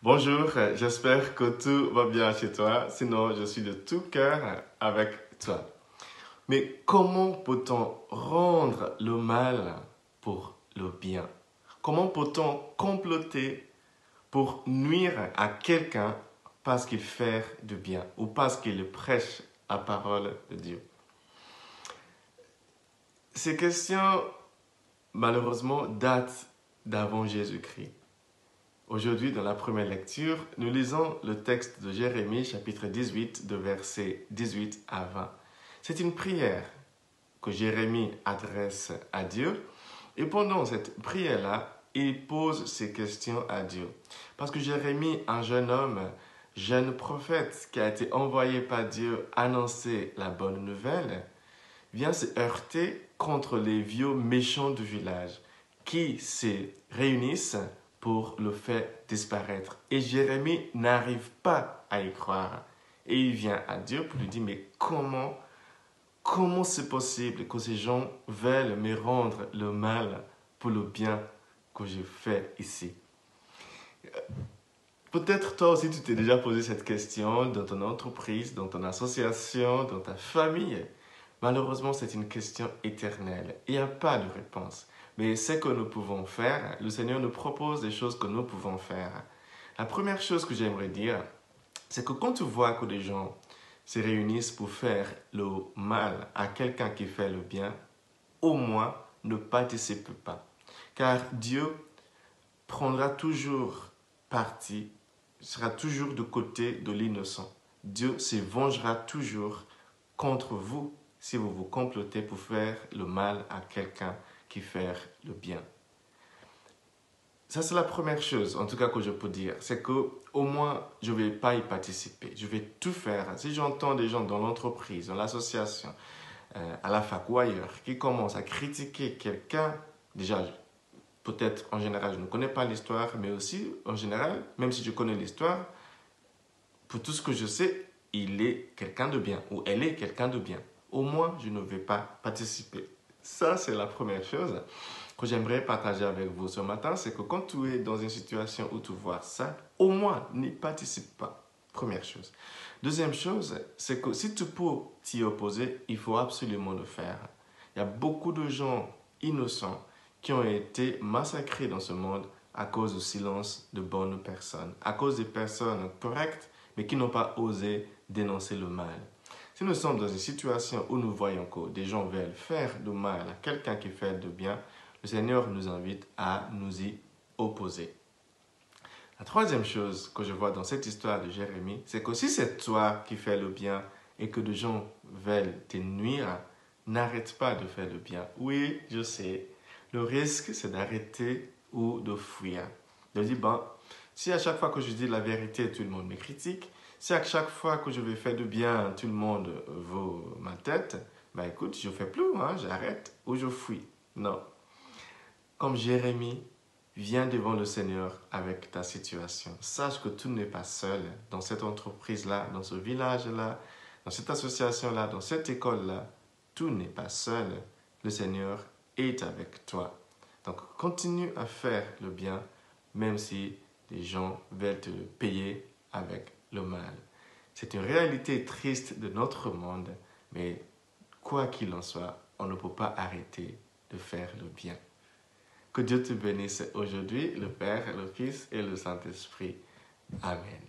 Bonjour, j'espère que tout va bien chez toi. Sinon, je suis de tout cœur avec toi. Mais comment peut-on rendre le mal pour le bien? Comment peut-on comploter pour nuire à quelqu'un parce qu'il fait du bien ou parce qu'il prêche la parole de Dieu? Ces questions, malheureusement, datent d'avant Jésus-Christ. Aujourd'hui, dans la première lecture, nous lisons le texte de Jérémie, chapitre 18, de versets 18 à 20. C'est une prière que Jérémie adresse à Dieu. Et pendant cette prière-là, il pose ces questions à Dieu. Parce que Jérémie, un jeune homme, jeune prophète qui a été envoyé par Dieu annoncer la bonne nouvelle, vient se heurter contre les vieux méchants du village qui se réunissent pour le faire disparaître. Et Jérémie n'arrive pas à y croire. Et il vient à Dieu pour lui dire, mais comment c'est possible que ces gens veulent me rendre le mal pour le bien que je fais ici? Peut-être toi aussi tu t'es déjà posé cette question dans ton entreprise, dans ton association, dans ta famille. Malheureusement, c'est une question éternelle. Il n'y a pas de réponse. Mais ce que nous pouvons faire, le Seigneur nous propose des choses que nous pouvons faire. La première chose que j'aimerais dire, c'est que quand tu vois que des gens se réunissent pour faire le mal à quelqu'un qui fait le bien, au moins ne participe pas. Car Dieu prendra toujours parti, sera toujours du côté de l'innocent. Dieu se vengera toujours contre vous si vous vous complotez pour faire le mal à quelqu'un qui fait le bien. Ça, c'est la première chose, en tout cas, que je peux dire. C'est que au moins, je ne vais pas y participer. Je vais tout faire. Si j'entends des gens dans l'entreprise, dans l'association, à la fac ou ailleurs, qui commencent à critiquer quelqu'un, déjà, peut-être en général, je ne connais pas l'histoire, mais aussi, en général, même si je connais l'histoire, pour tout ce que je sais, il est quelqu'un de bien ou elle est quelqu'un de bien. Au moins, je ne vais pas participer. Ça, c'est la première chose que j'aimerais partager avec vous ce matin, c'est que quand tu es dans une situation où tu vois ça, au moins, n'y participe pas. Première chose. Deuxième chose, c'est que si tu peux t'y opposer, il faut absolument le faire. Il y a beaucoup de gens innocents qui ont été massacrés dans ce monde à cause du silence de bonnes personnes, à cause des personnes correctes, mais qui n'ont pas osé dénoncer le mal. Si nous sommes dans une situation où nous voyons que des gens veulent faire du mal à quelqu'un qui fait du bien, le Seigneur nous invite à nous y opposer. La troisième chose que je vois dans cette histoire de Jérémie, c'est que si c'est toi qui fais le bien et que des gens veulent te nuire, n'arrête pas de faire le bien. Oui, je sais, le risque c'est d'arrêter ou de fuir. De dire, bon, si à chaque fois que je dis la vérité, tout le monde me critique, si à chaque fois que je vais faire du bien, tout le monde vaut ma tête, ben écoute, je ne fais plus, hein, j'arrête ou je fuis. Non. Comme Jérémie, viens devant le Seigneur avec ta situation. Sache que tu n'es pas seul dans cette entreprise-là, dans ce village-là, dans cette association-là, dans cette école-là. Tu n'es pas seul. Le Seigneur est avec toi. Donc, continue à faire le bien, même si les gens veulent te le payer avec le mal. C'est une réalité triste de notre monde, mais quoi qu'il en soit, on ne peut pas arrêter de faire le bien. Que Dieu te bénisse aujourd'hui, le Père, le Fils et le Saint-Esprit. Amen.